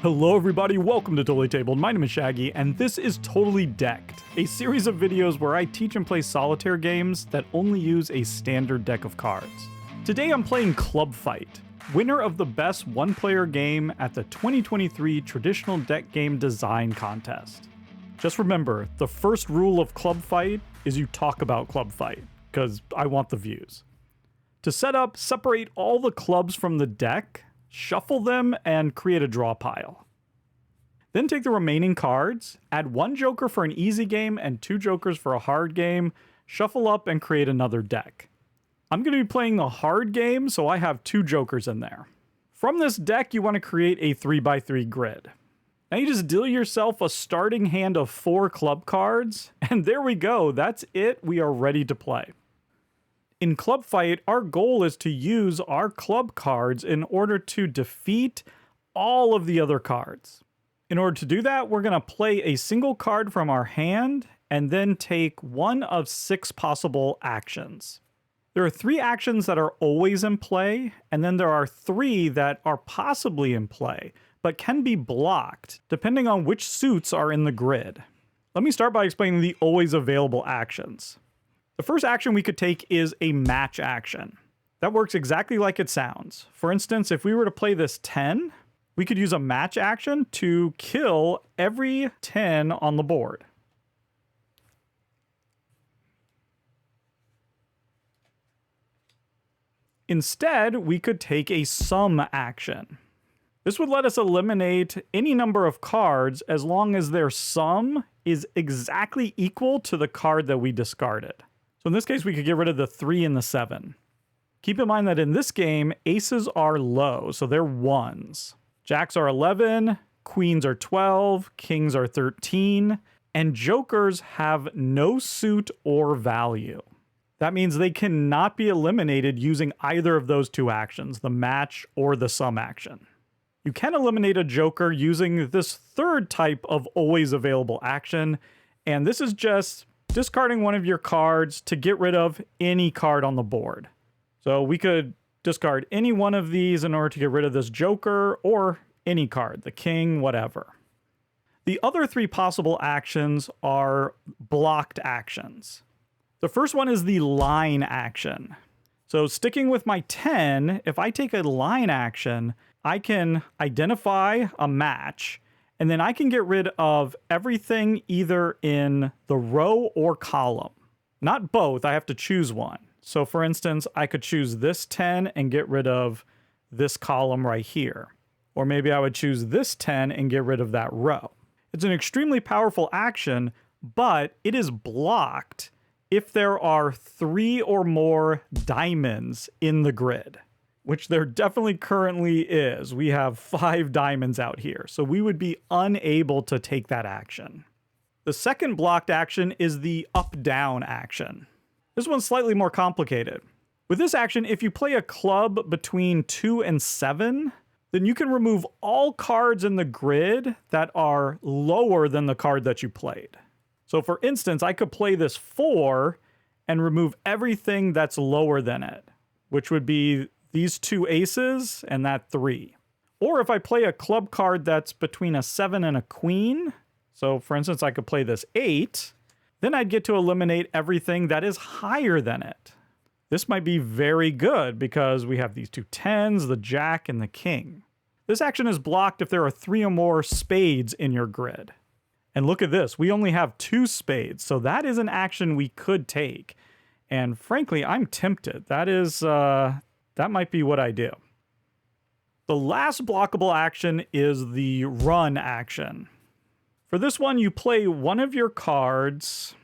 Hello everybody, welcome to Totally Tabled. My name is Shaggy, and this is Totally Decked, a series of videos where I teach and play solitaire games that only use a standard deck of cards. Today I'm playing Club Fight, winner of the best one-player game at the 2023 Traditional Deck Game Design Contest. Just remember, the first rule of Club Fight is you talk about Club Fight, because I want the views. To set up, separate all the clubs from the deck, shuffle them, and create a draw pile. Then take the remaining cards, add one joker for an easy game and two jokers for a hard game, shuffle up and create another deck. I'm going to be playing the hard game, so I have two jokers in there. From this deck, you want to create a 3x3 grid. Now you just deal yourself a starting hand of 4 club cards, and there we go, that's it, we are ready to play. In Club Fight, our goal is to use our club cards in order to defeat all of the other cards. In order to do that, we're going to play a single card from our hand and then take one of 6 possible actions. There are 3 actions that are always in play, and then there are 3 that are possibly in play, but can be blocked depending on which suits are in the grid. Let me start by explaining the always available actions. The first action we could take is a match action. That works exactly like it sounds. For instance, if we were to play this 10, we could use a match action to kill every 10 on the board. Instead, we could take a sum action. This would let us eliminate any number of cards as long as their sum is exactly equal to the card that we discarded. So in this case, we could get rid of the 3 and the 7. Keep in mind that in this game, aces are low, so they're 1s. Jacks are 11, queens are 12, kings are 13, and jokers have no suit or value. That means they cannot be eliminated using either of those 2 actions, the match or the sum action. You can eliminate a joker using this third type of always available action, and this is just discarding one of your cards to get rid of any card on the board. So we could discard any one of these in order to get rid of this joker or any card, the king, whatever. The other 3 possible actions are blocked actions. The first one is the line action. So sticking with my 10, if I take a line action, I can identify a match, and then I can get rid of everything either in the row or column. Not both, I have to choose one. So for instance, I could choose this 10 and get rid of this column right here. Or maybe I would choose this 10 and get rid of that row. It's an extremely powerful action, but it is blocked if there are 3 or more diamonds in the grid, which there definitely currently is. We have 5 diamonds out here, so we would be unable to take that action. The second blocked action is the up-down action. This one's slightly more complicated. With this action, if you play a club between 2 and 7, then you can remove all cards in the grid that are lower than the card that you played. So for instance, I could play this 4 and remove everything that's lower than it, which would be these 2 aces and that 3. Or if I play a club card that's between a 7 and a queen, so for instance, I could play this 8, then I'd get to eliminate everything that is higher than it. This might be very good because we have these 2 10s, the jack, and the king. This action is blocked if there are 3 or more spades in your grid. And look at this, we only have 2 spades, so that is an action we could take. And frankly, I'm tempted. That might be what I do. The last blockable action is the run action. For this one, you play one of your cards,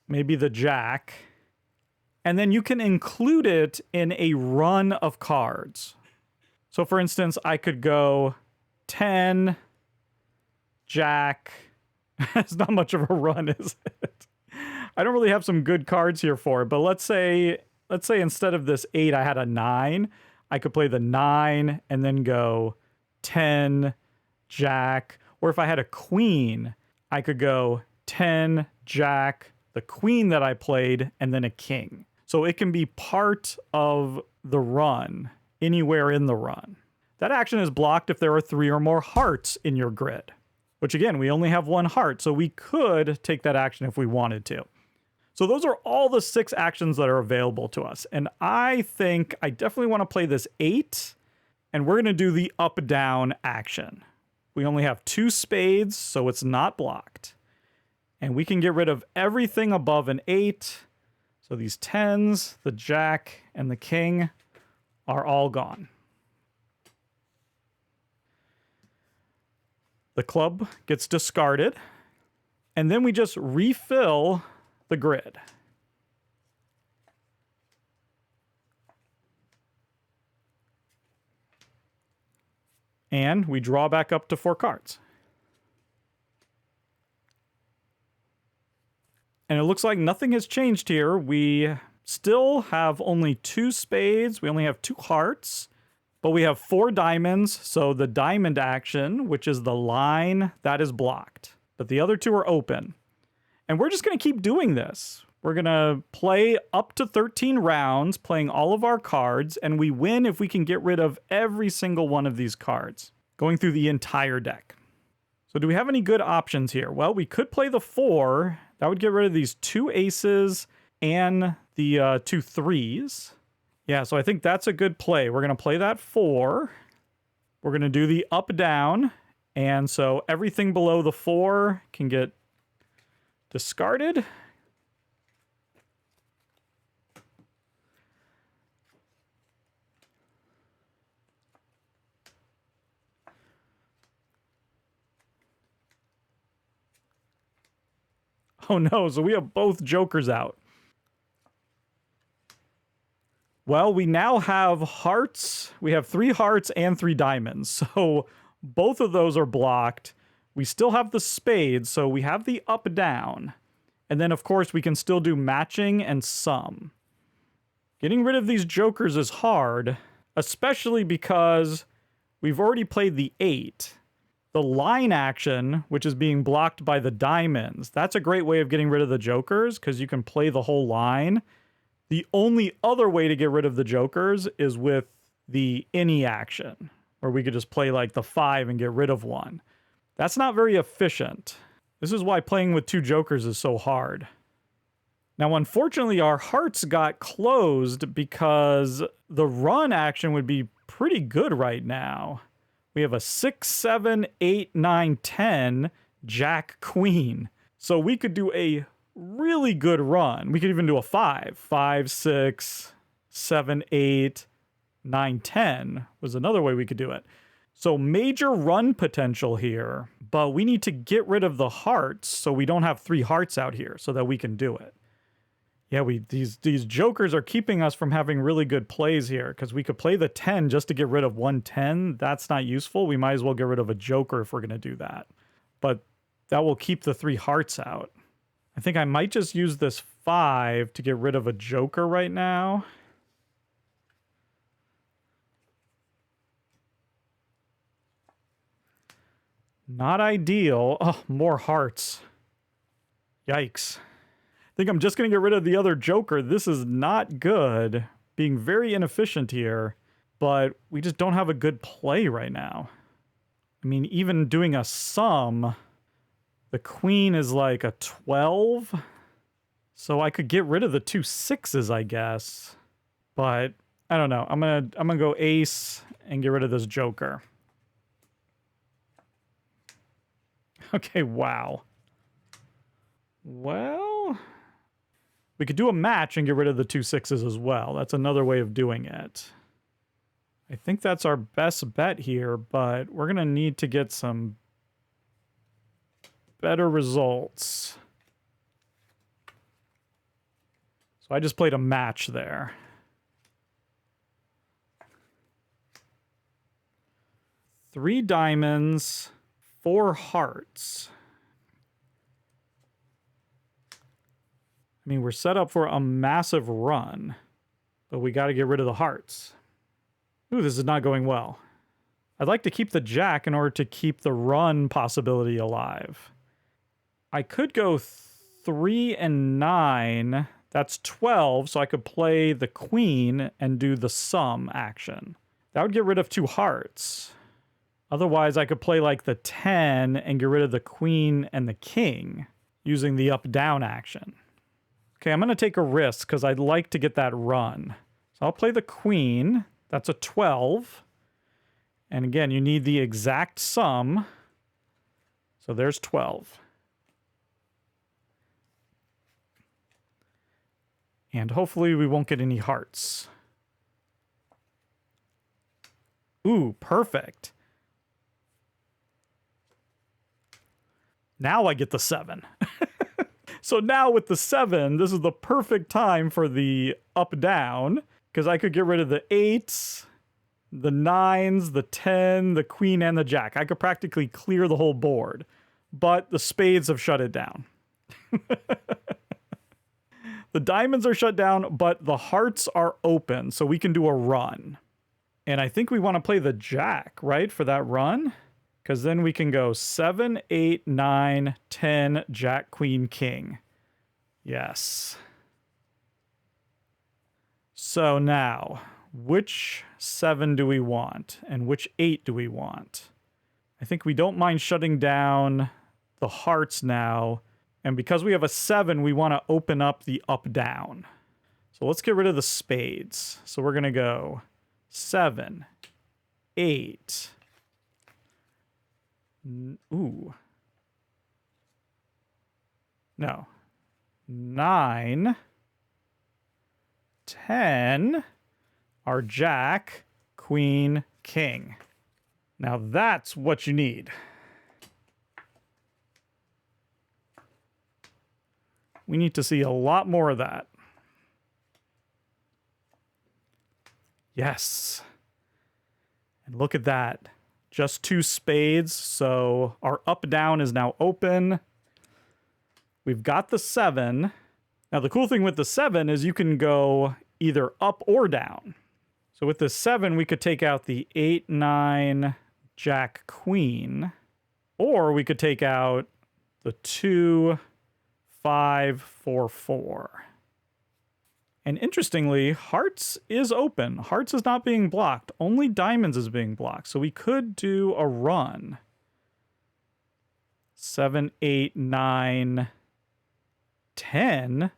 maybe the jack, and then you can include it in a run of cards. So for instance, I could go 10, jack. It's not much of a run, is it? I don't really have some good cards here for it, but let's say instead of this 8, I had a 9. I could play the 9 and then go 10, jack. Or if I had a queen, I could go 10, jack, the queen that I played, and then a king. So it can be part of the run, anywhere in the run. That action is blocked if there are 3 or more hearts in your grid, which again, we only have 1 heart, so we could take that action if we wanted to. So those are all the 6 actions that are available to us. And I think I definitely want to play this 8, and we're going to do the up-down action. We only have 2 spades, so it's not blocked. And we can get rid of everything above an 8. So these 10s, the jack, and the king are all gone. The club gets discarded, and then we just refill the grid. And we draw back up to 4 cards. And it looks like nothing has changed here. We still have only 2 spades. We only have 2 hearts. But we have 4 diamonds, so the diamond action, which is the line, that is blocked. But the other 2 are open. And we're just going to keep doing this. We're going to play up to 13 rounds, playing all of our cards, and we win if we can get rid of every single one of these cards, going through the entire deck. So do we have any good options here? Well, we could play the 4. That would get rid of these 2 aces and the 2 3s. Yeah, so I think that's a good play. We're going to play that 4. We're going to do the up-down. And so everything below the 4 can get discarded. Oh no, so we have both jokers out. Well, we now have hearts. We have 3 hearts and 3 diamonds. So both of those are blocked. We still have the spades, so we have the up-down. And then, of course, we can still do matching and sum. Getting rid of these jokers is hard, especially because we've already played the 8. The line action, which is being blocked by the diamonds, that's a great way of getting rid of the jokers, because you can play the whole line. The only other way to get rid of the jokers is with the any action, where we could just play like the 5 and get rid of 1. That's not very efficient. This is why playing with 2 jokers is so hard. Now, unfortunately, our hearts got closed because the run action would be pretty good right now. We have a 6, 7, 8, 9, 10, Jack, Queen. So we could do a really good run. We could even do a 5. 5, 6, 7, 8, 9, 10 was another way we could do it. So major run potential here, but we need to get rid of the hearts so we don't have 3 hearts out here so that we can do it. Yeah, these jokers are keeping us from having really good plays here, because we could play the 10 just to get rid of 1 10. That's not useful. We might as well get rid of a joker if we're going to do that. But that will keep the 3 hearts out. I think I might just use this 5 to get rid of a joker right now. Not ideal. Oh, more hearts. Yikes. I think I'm just going to get rid of the other joker. This is not good. Being very inefficient here, but we just don't have a good play right now. I mean, even doing a sum, the queen is like a 12. So I could get rid of the 2 6s, I guess. But I don't know. I'm gonna go ace and get rid of this joker. Okay, wow. Well, we could do a match and get rid of the 2 6s as well. That's another way of doing it. I think that's our best bet here, but we're going to need to get some better results. So I just played a match there. Three diamonds, 4 hearts. I mean, we're set up for a massive run, but we got to get rid of the hearts. Ooh, this is not going well. I'd like to keep the jack in order to keep the run possibility alive. I could go 3 and 9. That's 12, so I could play the queen and do the sum action. That would get rid of 2 hearts. Otherwise, I could play like the 10 and get rid of the queen and the king using the up-down action. Okay, I'm going to take a risk because I'd like to get that run. So I'll play the queen. That's a 12. And again, you need the exact sum. So there's 12. And hopefully we won't get any hearts. Ooh, perfect. Now I get the 7. So now with the 7, this is the perfect time for the up-down, because I could get rid of the 8s, the 9s, the 10, the queen, and the jack. I could practically clear the whole board, but the spades have shut it down. The diamonds are shut down, but the hearts are open, so we can do a run. And I think we want to play the jack, right, for that run? Because then we can go 7, 8, 9, 10, jack, queen, king. Yes. So now, which 7 do we want? And which 8 do we want? I think we don't mind shutting down the hearts now. And because we have a 7, we want to open up the up-down. So let's get rid of the spades. So we're going to go 7, 8... Ooh. No. 9. 10. Our jack, queen, king. Now that's what you need. We need to see a lot more of that. Yes. And look at that. Just 2 spades, so our up-down is now open. We've got the 7. Now, the cool thing with the 7 is you can go either up or down. So with the 7, we could take out the 8, 9, jack, queen. Or we could take out the 2, 5, 4, 4. And interestingly, hearts is open. Hearts is not being blocked. Only diamonds is being blocked. So we could do a run. 7, 8, 9, 10,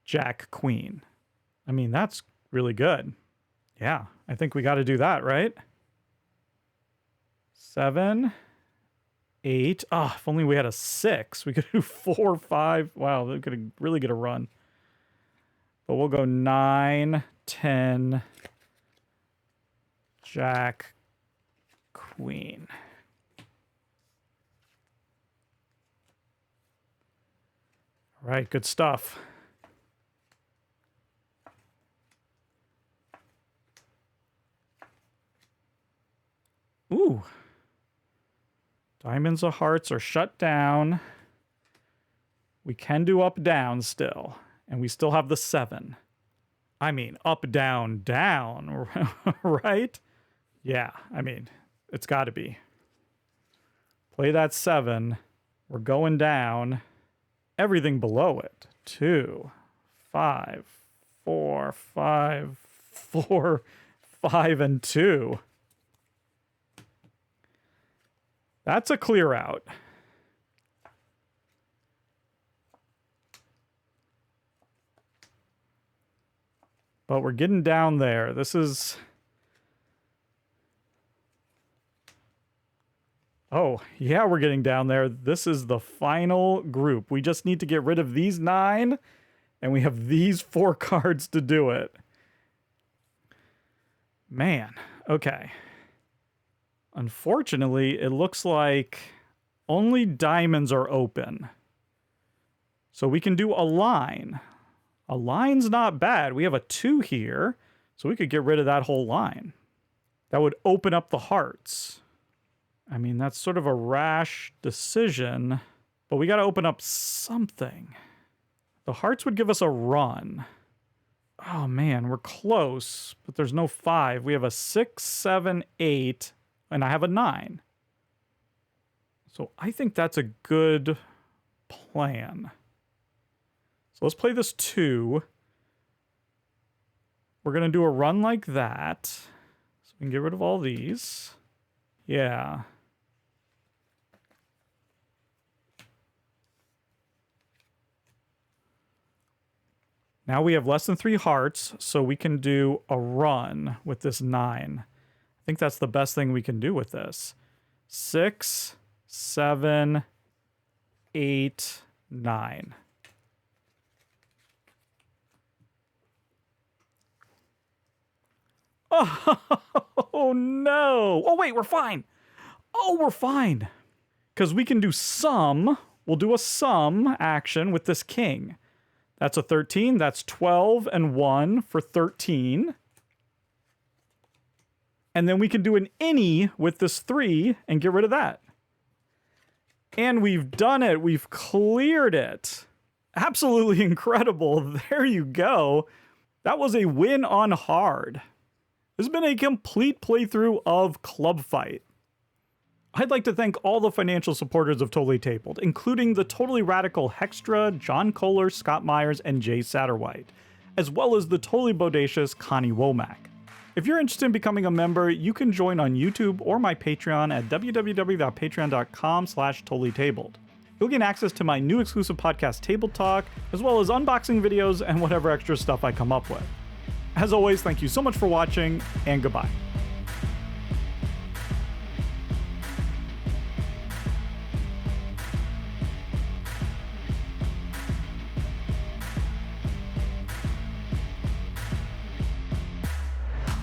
jack, queen. I mean, that's really good. Yeah, I think we got to do that, right? 7, 8. Ah, if only we had a 6. We could do 4, 5. Wow, we could really get a run. But we'll go 9, 10, jack, queen. All right, good stuff. Ooh. Diamonds or hearts are shut down. We can do up, down still. And we still have the 7. I mean, up, down, down, right? Yeah, I mean, it's got to be. Play that 7. We're going down. Everything below it. 2, 5, 4, 5, 4, 5, and 2. That's a clear out. But we're getting down there. This is... Oh, yeah, we're getting down there. This is the final group. We just need to get rid of these 9, and we have these 4 cards to do it. Man, okay. Unfortunately, it looks like only diamonds are open. So we can do a line. A line's not bad. We have a 2 here, so we could get rid of that whole line. That would open up the hearts. I mean, that's sort of a rash decision, but we got to open up something. The hearts would give us a run. Oh man, we're close, but there's no 5. We have a 6, 7, 8, and I have a 9. So I think that's a good plan. So let's play this 2. We're going to do a run like that. So And get rid of all these. Yeah. Now we have less than 3 hearts, so we can do a run with this 9. I think that's the best thing we can do with this. 6, 7, 8, 9. Oh no! Oh wait, we're fine! Oh, we're fine! Because we can do sum. We'll do a sum action with this king. That's a 13. That's 12 and 1 for 13. And then we can do an any with this 3 and get rid of that. And we've done it. We've cleared it. Absolutely incredible. There you go. That was a win on hard. This has been a complete playthrough of Club Fight. I'd like to thank all the financial supporters of Totally Tabled, including the totally radical Hextra, John Kohler, Scott Myers, and Jay Satterwhite, as well as the totally bodacious Connie Womack. If you're interested in becoming a member, you can join on YouTube or my Patreon at www.patreon.com/totallytabled. You'll gain access to my new exclusive podcast, Table Talk, as well as unboxing videos and whatever extra stuff I come up with. As always, thank you so much for watching, and goodbye.